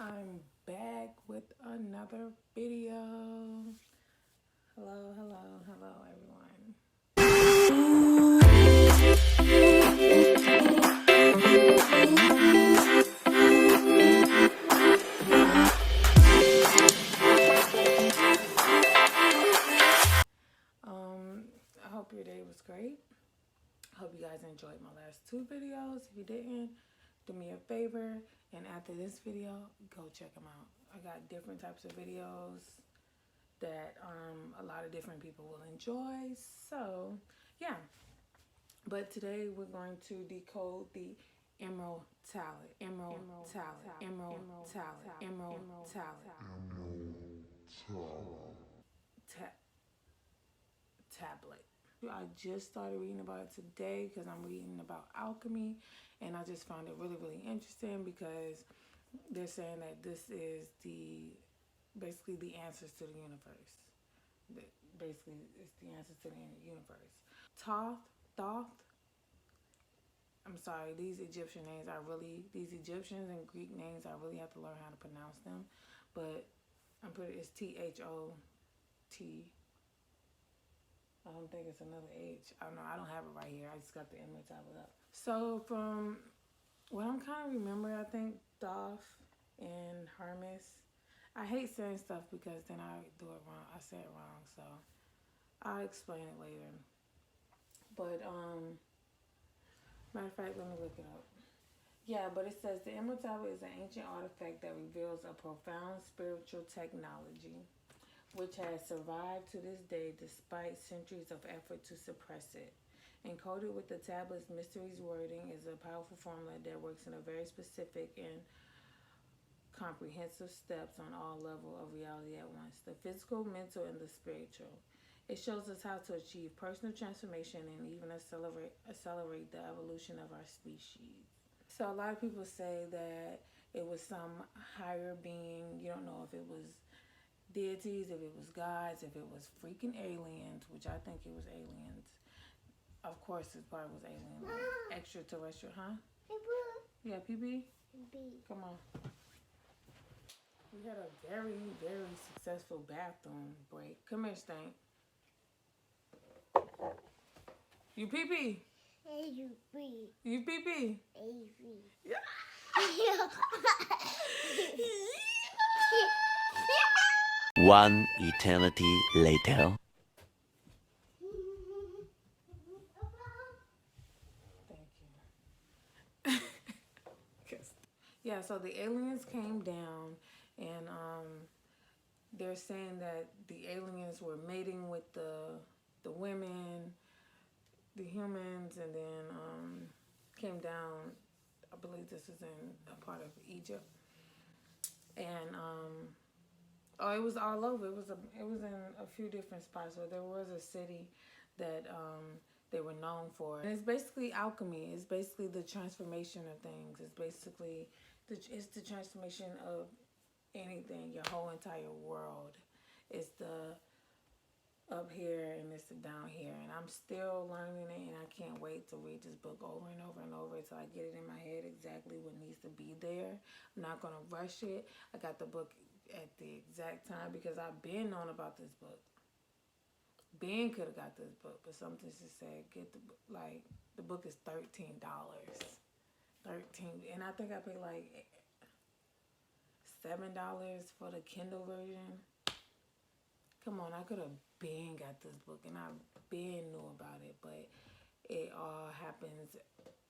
I'm back with another video. Hello, hello, hello, everyone. I hope your day was great. I hope you guys enjoyed my last two videos. If you didn't, do me a favor, and after this video, go check them out. I got different types of videos that a lot of different people will enjoy. So, yeah. But today we're going to decode the emerald talent, emerald talent, emerald talent, emerald talent, tablet. I just started reading about it today because I'm reading about alchemy, and I just found it really, really interesting because they're saying that this is basically the answers to the universe. Basically, it's the answers to the universe. Thoth. I'm sorry, these Egyptian names, these Egyptians and Greek names, I really have to learn how to pronounce them. But it's T-H-O-T. I don't think it's another H. I don't know. I don't have it right here. I just got the image tablet up. So from what I'm kind of remembering, I think Thoth and Hermes. I hate saying stuff because then I do it wrong. I say it wrong, so I'll explain it later. But matter of fact, let me look it up. Yeah, but it says the Emerald Tablet is an ancient artifact that reveals a profound spiritual technology, which has survived to this day despite centuries of effort to suppress it. Encoded with the tablet's mysteries wording is a powerful formula that works in a very specific and comprehensive steps on all levels of reality at once: the physical, mental, and the spiritual. It shows us how to achieve personal transformation and even accelerate the evolution of our species. So a lot of people say that it was some higher being. You don't know if it was deities, if it was gods, if it was freaking aliens, which I think it was aliens. Of course, this part was alien, like extraterrestrial, huh? Yeah, PB? Come on. We had a very, very successful bathroom break. Come here, Stank. You pee-pee. You pee-pee. Yeah. One eternity later. Thank you. Yeah, so the aliens came down, and they're saying that the aliens were mating with the women, the humans, and then came down. I believe this is in a part of Egypt, and it was all over. It was in a few different spots. So there was a city that they were known for, and it's basically alchemy. It's basically the transformation of things. It's basically it's the transformation of anything, your whole entire world. It's the up here and it's the down here, and I'm still learning it, and I can't wait to read this book over and over and over until I get it in my head exactly what needs to be there. I'm not gonna rush it. I got the book at the exact time because I've been known about this book. Ben could have got this book, but something just said get the book. Like, the book is $13. And I think I paid like $7 for the Kindle version. Come on, I could have been got this book, and I been knew about it, but it all happens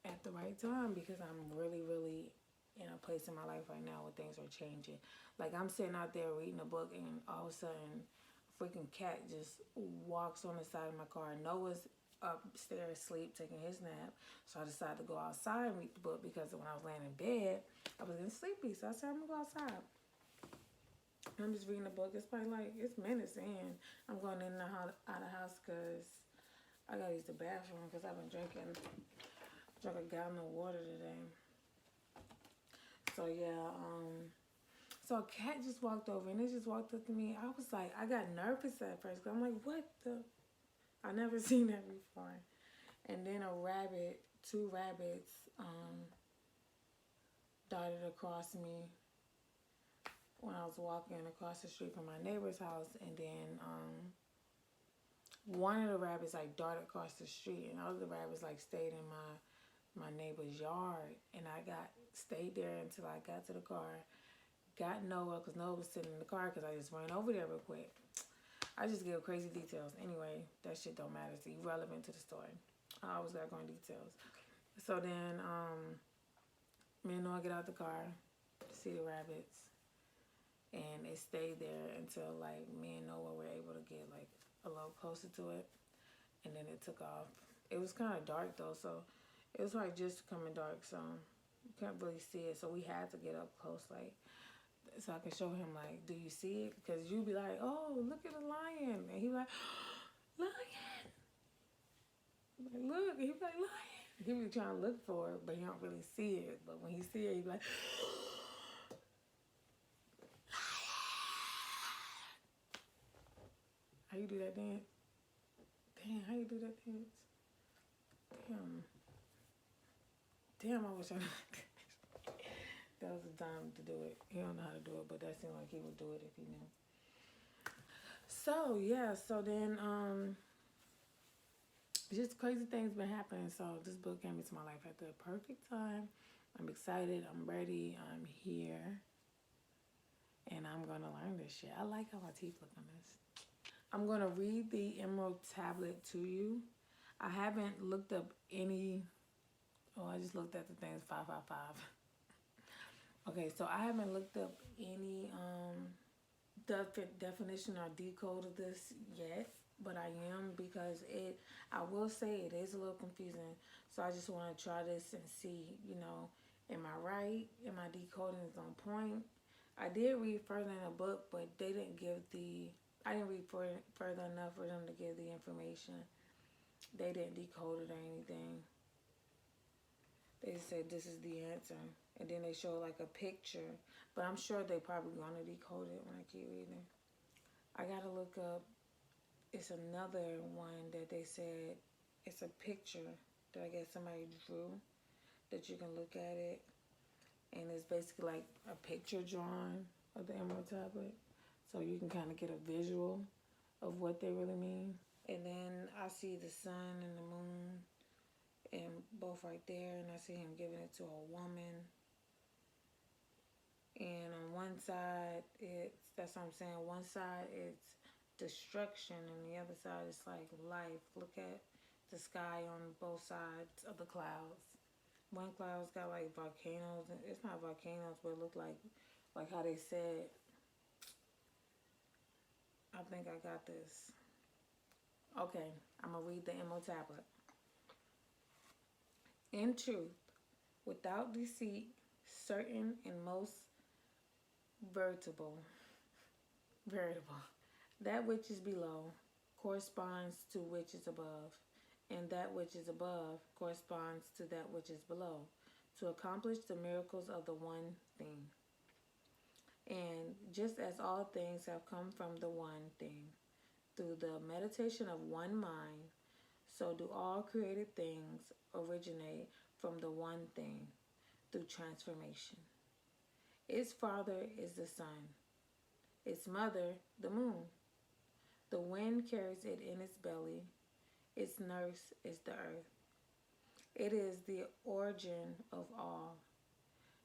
at the right time because I'm really, really in a place in my life right now where things are changing. Like, I'm sitting out there reading a book, and all of a sudden, a freaking cat just walks on the side of my car. Noah's upstairs asleep, taking his nap, so I decided to go outside and read the book because when I was laying in bed, I was getting sleepy, so I said, I'm gonna go outside. I'm just reading the book. It's probably like, it's minutes in. I'm going in and out of the house because I gotta use the bathroom because I've been drank a gallon of water today. So yeah, so a cat just walked over, and it just walked up to me. I was like, I got nervous at first because I'm like, what the? I never seen that before. And then two rabbits darted across me. when I was walking across the street from my neighbor's house, and then one of the rabbits like darted across the street, and the other rabbits like stayed in my neighbor's yard, and I stayed there until I got to the car, got Noah, because Noah was sitting in the car because I just ran over there real quick. I just give crazy details. Anyway, that shit don't matter. It's irrelevant to the story. I always gotta go in details. So then, me and Noah get out the car, see the rabbits, and it stayed there until like me and Noah were able to get like a little closer to it, and then it took off. It was kind of dark though, so it was like just coming dark, so you can't really see it. So we had to get up close, like, so I could show him like, do you see it? Because you'd be like, oh, look at the lion, and he'd be like, lion. Like, look, he'd be like, lion. He be trying to look for it, but he don't really see it. But when he see it, he be like, how you do that dance? Damn, how you do that dance? Damn, I wish I that was the time to do it. He don't know how to do it, but that seemed like he would do it if he knew. So yeah, so then just crazy things been happening. So this book came into my life at the perfect time. I'm excited, I'm ready, I'm here, and I'm gonna learn this shit. I like how my teeth look on this. I'm gonna read the Emerald Tablet to you. I haven't looked up any. Oh, I just looked at the things 555. Okay, so I haven't looked up any definition or decode of this yet, but I am, because I will say it is a little confusing. So I just want to try this and see, am I right? Am I decoding is on point? I did read further in the book, but they didn't give I didn't read further enough for them to give the information. They didn't decode it or anything. They said this is the answer. And then they show like a picture. But I'm sure they probably going to decode it when I keep reading. I got to look up. It's another one that they said it's a picture that I guess somebody drew that you can look at it. And it's basically like a picture drawn of the Emerald Tablet. So you can kind of get a visual of what they really mean. And then I see the sun and the moon, and both right there, and I see him giving it to a woman. And on one side, that's what I'm saying, one side it's destruction, and the other side is like life. Look at the sky on both sides of the clouds. One cloud's got like volcanoes, and it's not volcanoes, but it looked like how they said. I think I got this. Okay, I'm going to read the Emerald Tablet. In truth, without deceit, certain and most veritable, that which is below corresponds to which is above, and that which is above corresponds to that which is below, to accomplish the miracles of the one thing. And just as all things have come from the one thing, through the meditation of one mind, so do all created things originate from the one thing, through transformation. Its father is the sun, its mother the moon. The wind carries it in its belly, its nurse is the earth. It is the origin of all,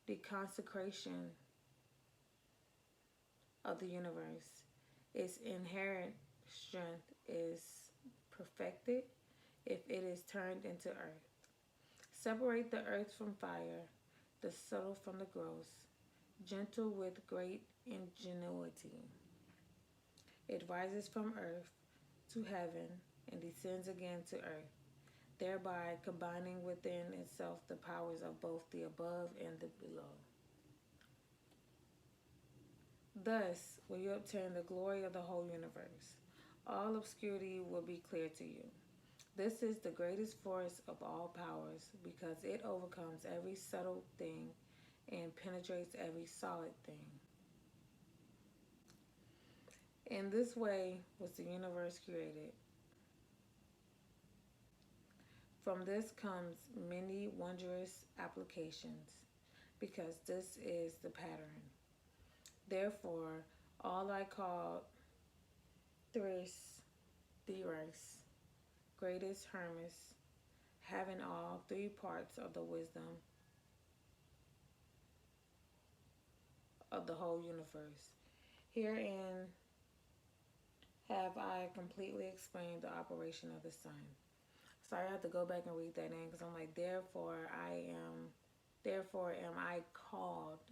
the consecration of the universe. Its inherent strength is perfected if it is turned into earth. Separate the earth from fire, the subtle from the gross, gentle with great ingenuity. It rises from earth to heaven and descends again to earth, thereby combining within itself the powers of both the above and the below. Thus will you obtain the glory of the whole universe. All obscurity will be clear to you. This is the greatest force of all powers, because it overcomes every subtle thing and penetrates every solid thing. In this way was the universe created. From this comes many wondrous applications, because this is the pattern. Therefore, all I called thrice, thrice, greatest Hermes, having all three parts of the wisdom of the whole universe. Herein have I completely explained the operation of the sun. Sorry, I have to go back and read that in because I'm like, therefore am I called.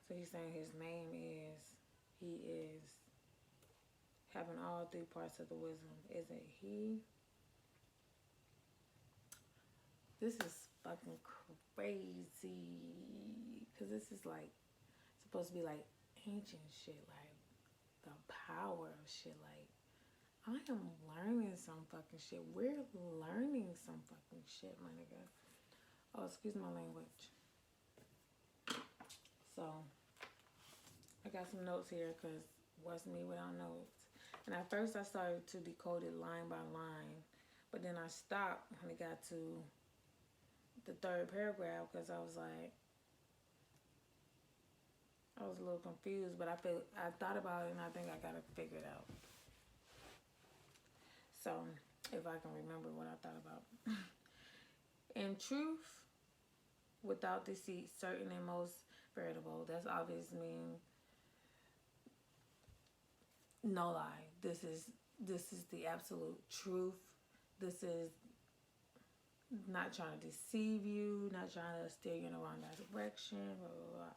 So he's saying his name is, he is having all three parts of the wisdom. Is it he? This is fucking crazy because this is like supposed to be like ancient shit, like the power of shit. Like, I am learning some fucking shit. We're learning some fucking shit, my nigga. Oh, excuse my language. So, I got some notes here because what's me without notes? And at first I started to decode it line by line, but then I stopped when it got to the third paragraph because I was like, I was a little confused, but I thought about it and I think I got it figured out. So, if I can remember what I thought about. In truth, without deceit, certain and most veritable. That's obvious mean no lie. This is the absolute truth. This is not trying to deceive you, not trying to steer you in the wrong direction, blah, blah, blah.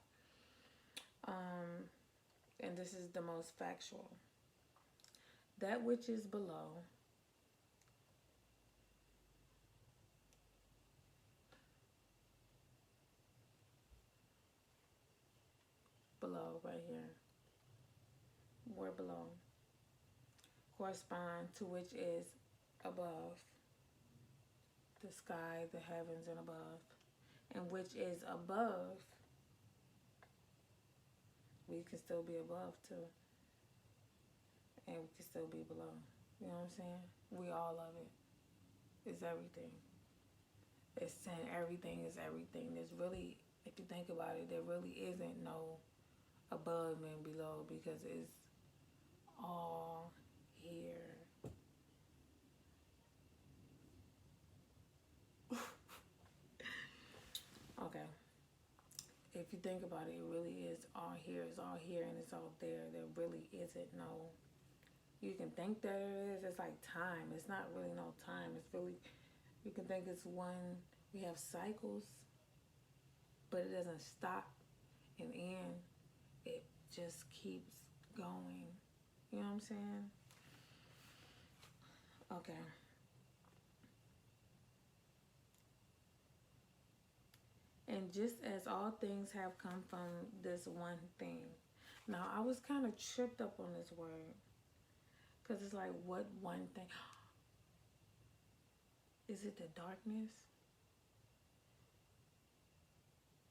And this is the most factual. That which is below right here, where below, correspond to which is above, the sky, the heavens, and above, and which is above, we can still be above too, and we can still be below. You know what I'm saying? We all love it. It's everything. It's saying everything is everything. There's really, if you think about it, there really isn't no above and below because it's all here. Okay. If you think about it, it really is all here. It's all here and it's all there. There really isn't no, you can think that it is. It's like time. It's not really no time. It's really, you can think it's one, we have cycles, but it doesn't stop and end. It just keeps going. You know what I'm saying? Okay. And just as all things have come from this one thing. Now, I was kind of tripped up on this word. Because it's like, what one thing? Is it the darkness?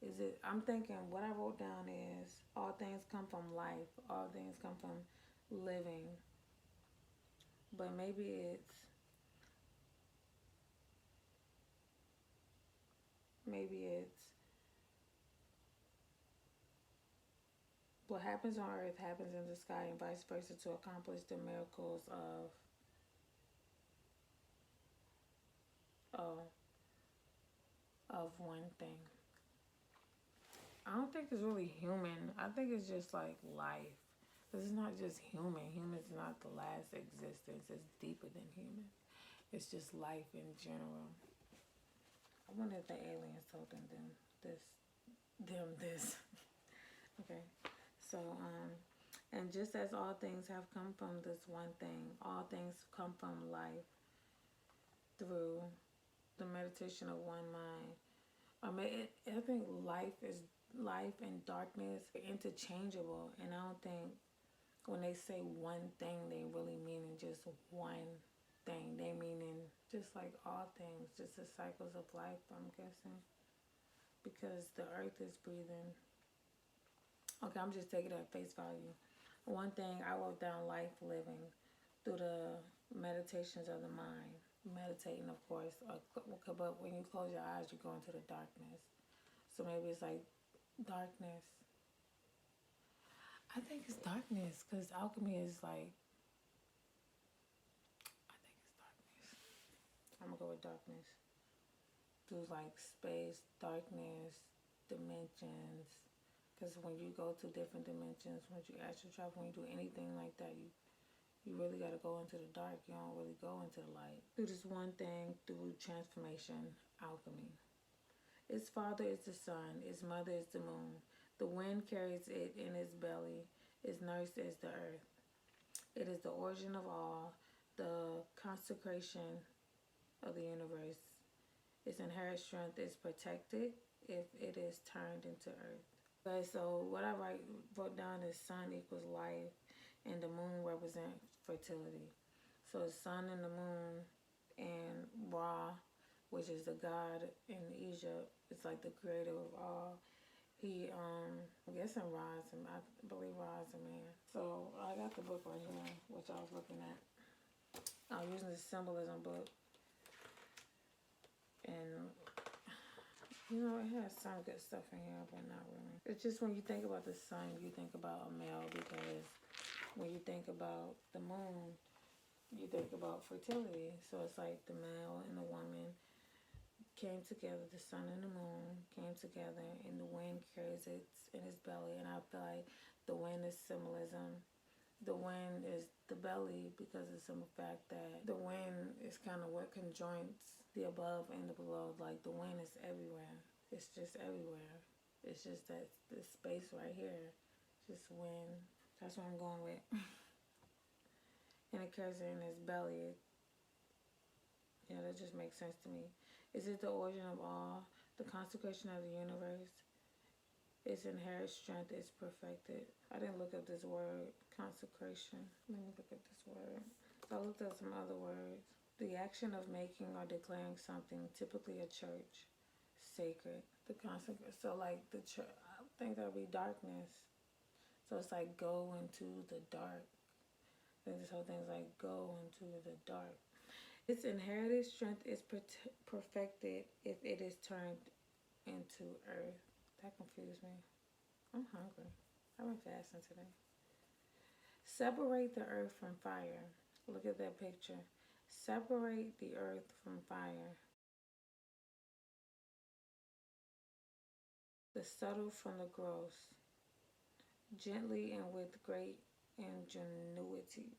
Is it, I'm thinking what I wrote down is all things come from life. All things come from living. But maybe it's what happens on earth happens in the sky and vice versa to accomplish the miracles of one thing. I don't think it's really human. I think it's just like life. This is not just human. Human is not the last existence. It's deeper than human. It's just life in general. I wonder if the aliens told them this. Okay. So, and just as all things have come from this one thing, all things come from life through the meditation of one mind. I think life and darkness are interchangeable, and I don't think when they say one thing, they really meaning just one thing. They meaning just like all things, just the cycles of life, I'm guessing, because the earth is breathing. Okay, I'm just taking it at face value. One thing, I wrote down life living through the meditations of the mind. Meditating, of course, but when you close your eyes, you go into the darkness. So maybe it's like darkness. I think it's darkness because alchemy is like, I think it's darkness. I'm gonna go with darkness. Through like space, darkness, dimensions. Because when you go to different dimensions, when you astral travel, when you do anything like that, you really got to go into the dark. You don't really go into the light. Do this one thing through transformation, alchemy. Its father is the sun, its mother is the moon. The wind carries it in its belly, its nurse is the earth. It is the origin of all, the consecration of the universe. Its inherent strength is protected if it is turned into earth. Okay, so what I wrote down is sun equals life, and the moon represents fertility. So the sun and the moon and Ra, which is the god in Egypt, it's like the creator of all. He, I'm guessing Ra is I believe Ra is a man. So I got the book right here, which I was looking at. I was using the symbolism book, and you know, it has some good stuff in here, but not really. It's just when you think about the sun, you think about a male, because when you think about the moon, you think about fertility. So it's like the male and the woman came together, the sun and the moon came together, and the wind carries it in its belly. And I feel like the wind is symbolism. The wind is the belly because it's the fact that the wind is kind of what conjoins the above and the below. Like the wind is everywhere. It's just everywhere. It's just that this space right here, just wind. That's what I'm going with. And it carries it in its belly. Yeah, that just makes sense to me. Is it the origin of all, the consecration of the universe? Its inherent strength is perfected. I didn't look up this word, consecration. Let me look up this word. I looked up some other words. The action of making or declaring something, typically a church, sacred. The consecration. So like the church, I think that would be darkness. So it's like go into the dark. I think this whole thing is like go into the dark. Its inherited strength is perfected if it is turned into earth. That confused me. I'm hungry. I've been fasting today. Separate the earth from fire. Look at that picture. Separate the earth from fire. The subtle from the gross. Gently and with great ingenuity,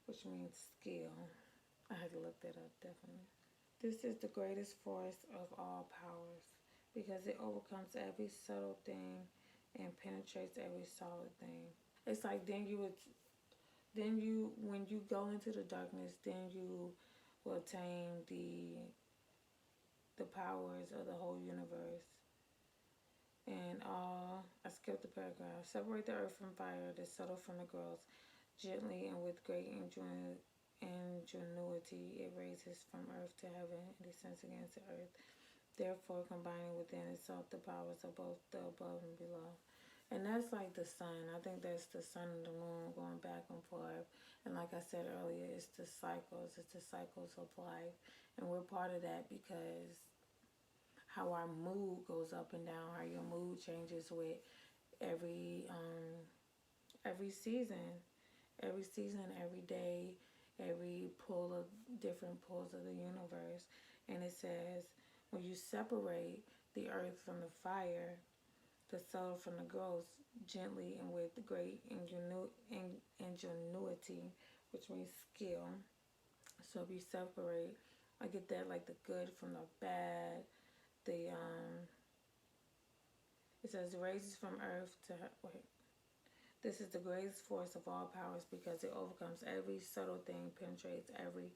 which means skill. I had to look that up, definitely. This is the greatest force of all powers because it overcomes every subtle thing and penetrates every solid thing. It's like then you when you go into the darkness, then you will attain the powers of the whole universe. And I skipped the paragraph. Separate the earth from fire, the subtle from the gross. Gently and with great ingenuity, it raises from earth to heaven and descends against the earth. Therefore, combining within itself the powers of both the above and below. And that's like the sun. I think that's the sun and the moon going back and forth. And like I said earlier, it's the cycles. It's the cycles of life. And we're part of that because how our mood goes up and down, how your mood changes with every season. Every season, every day, every pull of different pulls of the universe. And it says, when you separate the earth from the fire, the subtle from the gross, gently and with great ingenuity, which means skill. So if you separate, I get that like the good from the bad. It says raises from earth to wait. This is the greatest force of all powers because it overcomes every subtle thing, penetrates every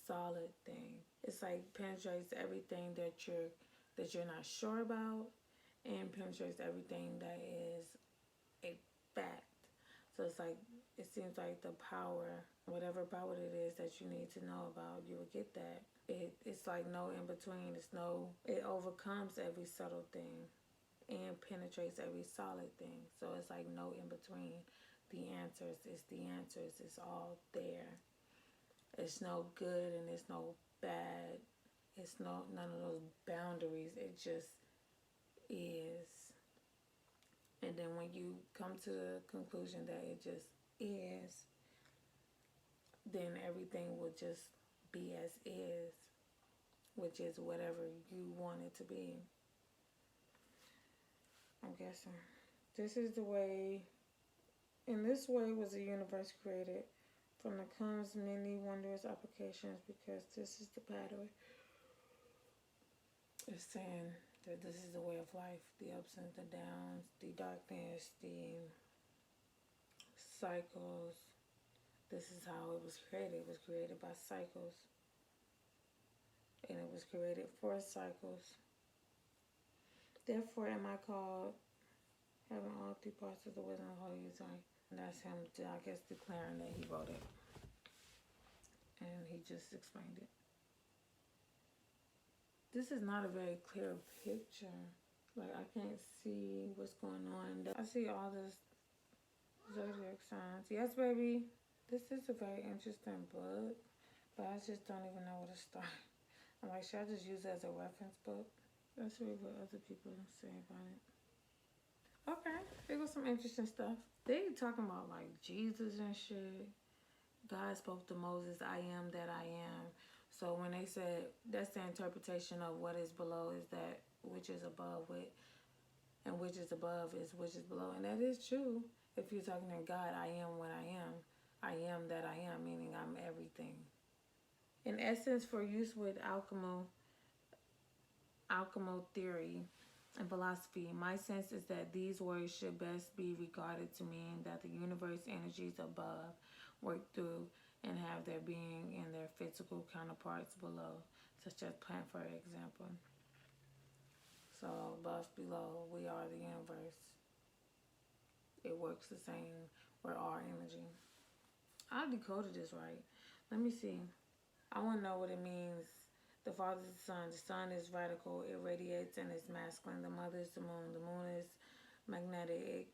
solid thing. It's like penetrates everything that you're not sure about, and penetrates everything that is a fact. So it's like it seems like the power, whatever power it is that you need to know about, you will get that. It's like no in between. It overcomes every subtle thing and penetrates every solid thing. So it's like no in between. The answers is the answers. It's all there. It's no good and it's no bad. It's none of those boundaries. It just is. And And then when you come to the conclusion that it just is, then everything will just be as is, which is whatever you want it to be. I'm guessing. This is the way, in this way was the universe created. From the comes many wondrous applications, because this is the pathway. It's saying that this is the way of life, the ups and the downs, the darkness, the cycles. This is how it was created. It was created by cycles. And it was created for cycles. Therefore am I called, having all three parts of the wisdom of Holy Design. And that's him, I guess, declaring that he wrote it. And he just explained it. This is not a very clear picture. Like, I can't see what's going on. I see all this zodiac signs. Yes, baby. This is a very interesting book, but I just don't even know where to start. I'm like, should I just use it as a reference book? Let's read what other people say about it. Okay, it was some interesting stuff. They talking about like Jesus and shit. God spoke to Moses, I am that I am. So when they said, that's the interpretation of what is below is that which is above with, and which is above is which is below. And that is true. If you're talking to God, I am what I am. I am that I am, meaning I'm everything. In essence, for use with alchemical theory and philosophy, my sense is that these words should best be regarded to mean that the universe energies above work through and have their being in their physical counterparts below, such as plant, for example. So above, below, we are the universe. It works the same. We're our energy. I decoded this right. Let me see. I want to know what it means. The father is the sun. The sun is radical. It radiates and is masculine. The mother is the moon. The moon is magnetic. It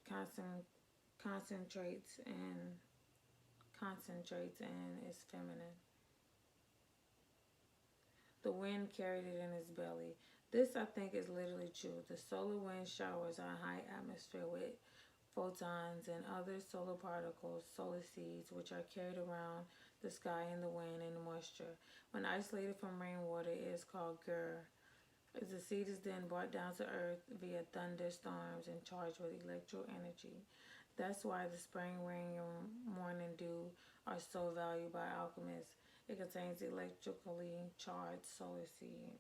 concentrates and is feminine. The wind carried it in its belly. This, I think, is literally true. The solar wind showers our high atmosphere with photons and other solar particles, solar seeds, which are carried around the sky in the wind and the moisture. When isolated from rainwater, it is called gur. The seed is then brought down to earth via thunderstorms and charged with electrical energy. That's why the spring rain and morning dew are so valued by alchemists. It contains electrically charged solar seed.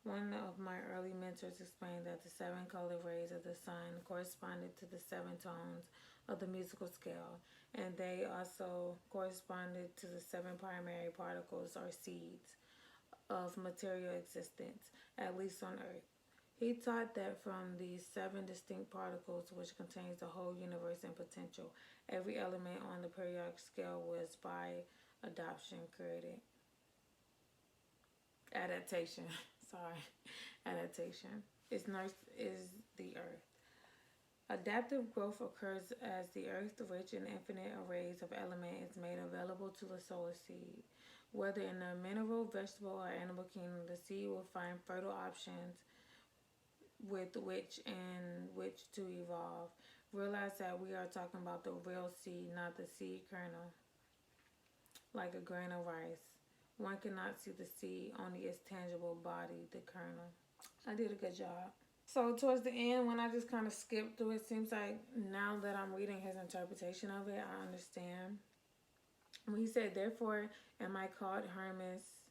One of my early mentors explained that the 7 colored rays of the sun corresponded to the 7 tones of the musical scale, and they also corresponded to the 7 primary particles or seeds of material existence, at least on Earth. He taught that from these 7 distinct particles, which contains the whole universe and potential, every element on the periodic scale was by adoption created. Adaptation. Adaptation. Its nurse is the Earth. Adaptive growth occurs as the Earth, rich in infinite arrays of elements, is made available to the solar seed. Whether in the mineral, vegetable, or animal kingdom, the seed will find fertile options with which to evolve. Realize that we are talking about the real seed, not the seed kernel. Like a grain of rice. One cannot see the seed, only its tangible body, the kernel. I did a good job. So towards the end, when I just kind of skipped through it, seems like now that I'm reading his interpretation of it, I understand. When he said, therefore am I called Hermes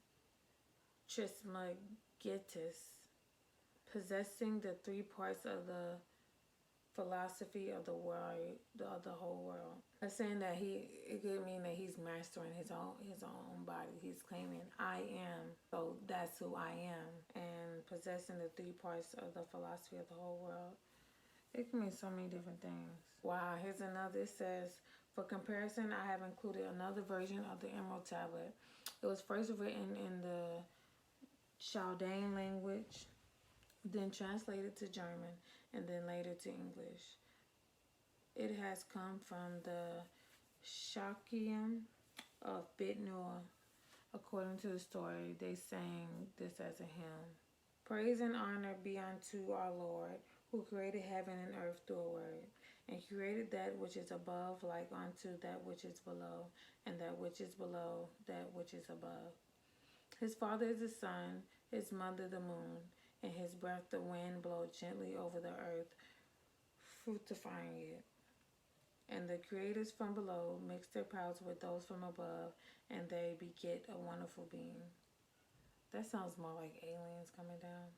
Trismegistus, possessing the 3 parts of the philosophy of the world, of the whole world. I'm saying that it could mean that he's mastering his own body. He's claiming I am, so that's who I am, and possessing the 3 parts of the philosophy of the whole world. It can mean so many different things. Wow, here's another. It says, for comparison, I have included another version of the Emerald Tablet. It was first written in the Chaldean language, then translated to German, and then later to English. It has come from the Shakyam of Bitnur. According to the story, they sang this as a hymn. Praise and honor be unto our Lord, who created heaven and earth through a word, and created that which is above like unto that which is below, and that which is below that which is above. His father is the sun, his mother the moon, and his breath the wind blow gently over the earth, fructifying it. And the creators from below mix their powers with those from above, and they beget a wonderful being. That sounds more like aliens coming down.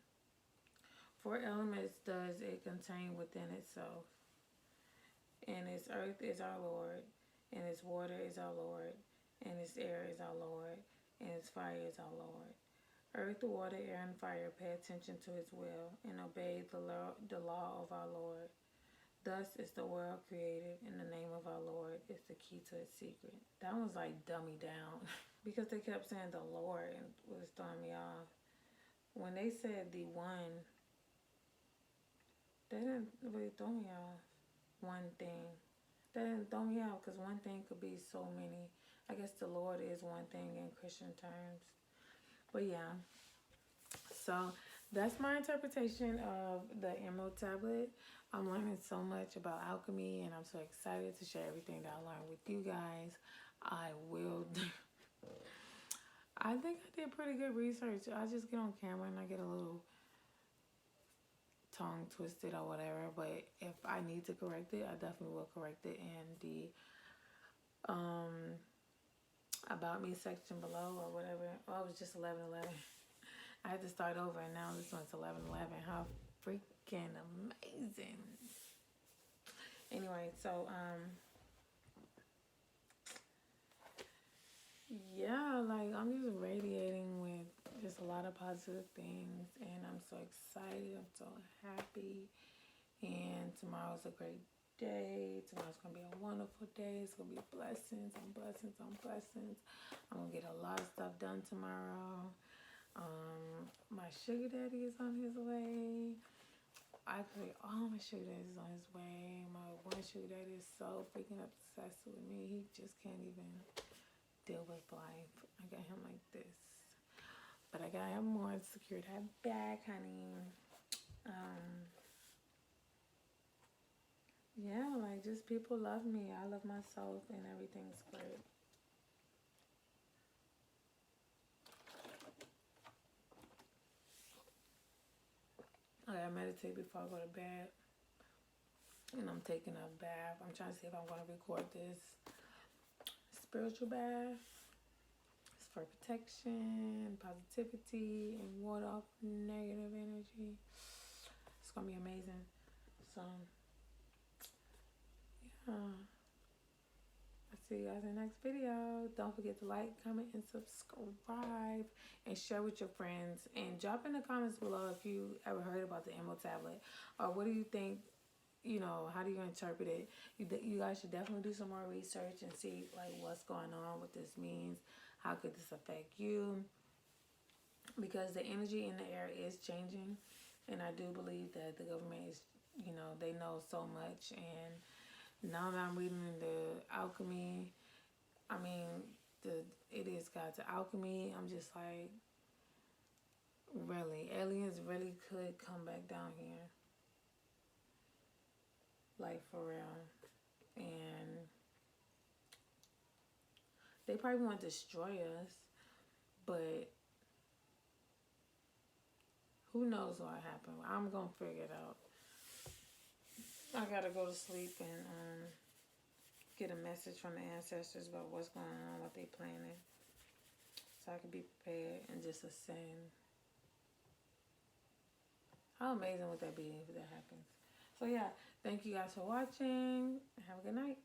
4 elements does it contain within itself. And its earth is our Lord, and its water is our Lord, and its air is our Lord, and its fire is our Lord. Earth, water, air, and fire pay attention to his will and obey the law of our Lord. Thus is the world created, and the name of our Lord is the key to its secret. That was like dummy down because they kept saying the Lord and it was throwing me off. When they said the one, they didn't really throw me off. One thing. That didn't throw me out because one thing could be so many. I guess the Lord is one thing in Christian terms. But yeah. So that's my interpretation of the Emerald Tablet. I'm learning so much about alchemy, and I'm so excited to share everything that I learned with you guys. I think I did pretty good research. I just get on camera and I get a little tongue twisted or whatever, but if I need to correct it, I definitely will correct it in the about me section below or whatever. Oh, it was just 11:11. I had to start over, and now this one's 11:11. How freaking amazing! Anyway, so yeah, like I'm just radiating with just a lot of positive things, and I'm so excited. I'm so happy, and tomorrow's a great day. Tomorrow's gonna be a wonderful day. It's gonna be blessings on blessings on blessings. I'm gonna get a lot of stuff done tomorrow. My sugar daddy is on his way. Actually, all my sugar daddies on his way. My one sugar daddy is so freaking obsessed with me. He just can't even deal with life. I got him like this. But I gotta have more to secure that bag, honey. Yeah, like just people love me. I love myself and everything's great. I meditate before I go to bed. And I'm taking a bath. I'm trying to see if I'm going to record this spiritual bath. It's for protection, positivity, and ward off negative energy. It's going to be amazing. So, yeah. I'll see you guys in the next video. Don't forget to like, comment, and subscribe. And share with your friends. And drop in the comments below if you ever heard about the Emerald Tablet. Or what do you think? You know, how do you interpret it? You guys should definitely do some more research and see like what's going on, what this means, how could this affect you, because the energy in the air is changing, and I do believe that the government is, you know, they know so much. And now that I'm reading the alchemy, I mean it is God's alchemy, I'm just like, really, aliens really could come back down here. Like, for real. And they probably want to destroy us, but who knows what happened. I'm gonna figure it out. I gotta go to sleep and get a message from the ancestors about what's going on, what they planning, so I can be prepared and just ascend. How amazing would that be if that happens? So yeah, thank you guys for watching. Have a good night.